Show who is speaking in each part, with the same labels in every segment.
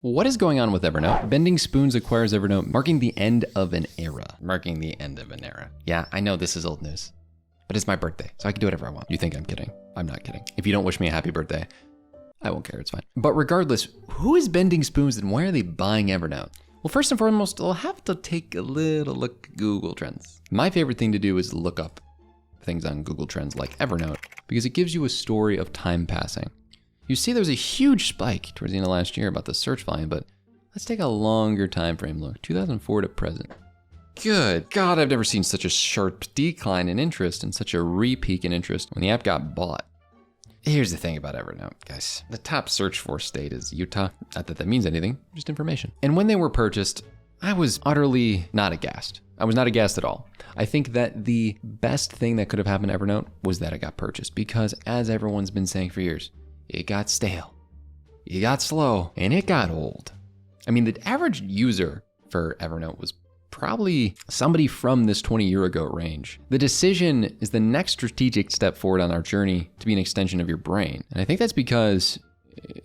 Speaker 1: What is going on with Evernote? Bending Spoons acquires Evernote, marking the end of an era. Marking the end of an era. Yeah, I know this is old news, but it's my birthday, so I can do whatever I want. You think I'm kidding? I'm not kidding. If you don't wish me a happy birthday, I won't care, it's fine. But regardless, who is Bending Spoons and why are they buying Evernote? Well, first and foremost, I'll have to take a little look at Google Trends. My favorite thing to do is look up things on Google Trends like Evernote, because it gives you a story of time passing. You see there was a huge spike towards the end of last year about the search volume, but let's take a longer time frame look, 2004 to present. Good God, I've never seen such a sharp decline in interest and such a re-peak in interest when the app got bought. Here's the thing about Evernote, guys. The top search for state is Utah. Not that that means anything, just information. And when they were purchased, I was utterly not aghast. I was not aghast at all. I think that the best thing that could have happened to Evernote was that it got purchased, because as everyone's been saying for years, it got stale, it got slow, and it got old. I mean, the average user for Evernote was probably somebody from this 20-year-ago range. The decision is the next strategic step forward on our journey to be an extension of your brain. And I think that's because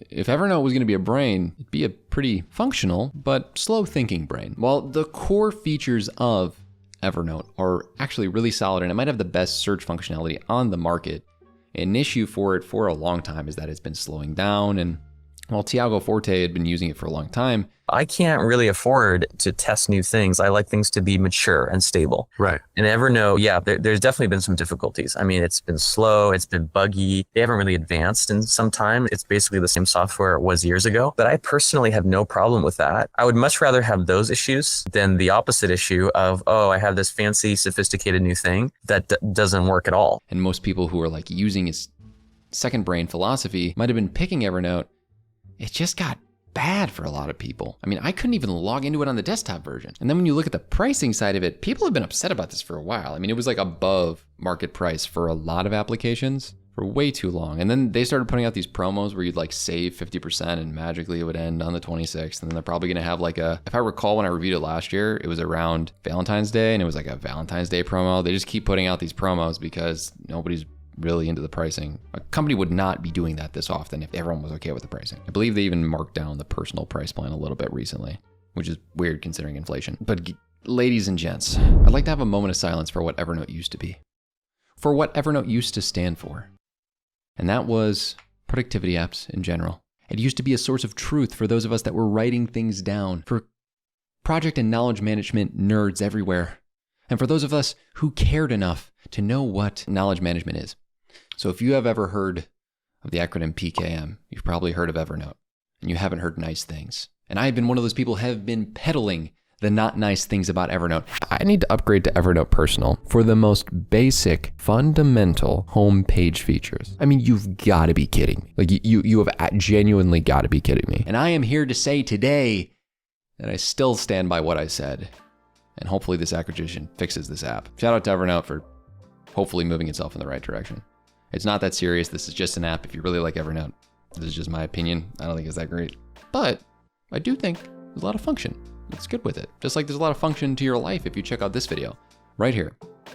Speaker 1: if Evernote was going to be a brain, it'd be a pretty functional but slow thinking brain. While the core features of Evernote are actually really solid and it might have the best search functionality on the market, an issue for it for a long time is that it's been slowing down. And while Tiago Forte had been using it for a long time,
Speaker 2: I can't really afford to test new things. I like things to be mature and stable.
Speaker 3: Right.
Speaker 2: And Evernote, yeah, there's definitely been some difficulties. I mean, it's been slow, it's been buggy. They haven't really advanced in some time. It's basically the same software it was years ago. But I personally have no problem with that. I would much rather have those issues than the opposite issue of, oh, I have this fancy, sophisticated new thing that doesn't work at all.
Speaker 1: and most people who are like using its second brain philosophy might have been picking Evernote. It just got bad for a lot of people. I mean, I couldn't even log into it on the desktop version. And then when you look at the pricing side of it, people have been upset about this for a while. I mean, it was like above market price for a lot of applications for way too long. And then they started putting out these promos where you'd like save 50% and magically it would end on the 26th. And then they're probably gonna have like if I recall when I reviewed it last year, it was around Valentine's Day and it was like a Valentine's Day promo. They just keep putting out these promos because nobody's really into the pricing. A company would not be doing that this often if everyone was okay with the pricing. I believe they even marked down the personal price plan a little bit recently, which is weird considering inflation. But ladies and gents, I'd like to have a moment of silence for what Evernote used to be, for what Evernote used to stand for. And that was productivity apps in general. It used to be a source of truth for those of us that were writing things down, for project and knowledge management nerds everywhere, and for those of us who cared enough to know what knowledge management is. So if you have ever heard of the acronym PKM, you've probably heard of Evernote, and you haven't heard nice things. And I have been one of those people who have been peddling the not nice things about Evernote. I need to upgrade to Evernote Personal for the most basic, fundamental homepage features. I mean, you've got to be kidding me. Like you have genuinely got to be kidding me. And I am here to say today that I still stand by what I said. And hopefully this acquisition fixes this app. Shout out to Evernote for hopefully moving itself in the right direction. It's not that serious. This is just an app. If you really like Evernote, this is just my opinion. I don't think it's that great. But I do think there's a lot of function. It's good with it. Just like there's a lot of function to your life if you check out this video right here.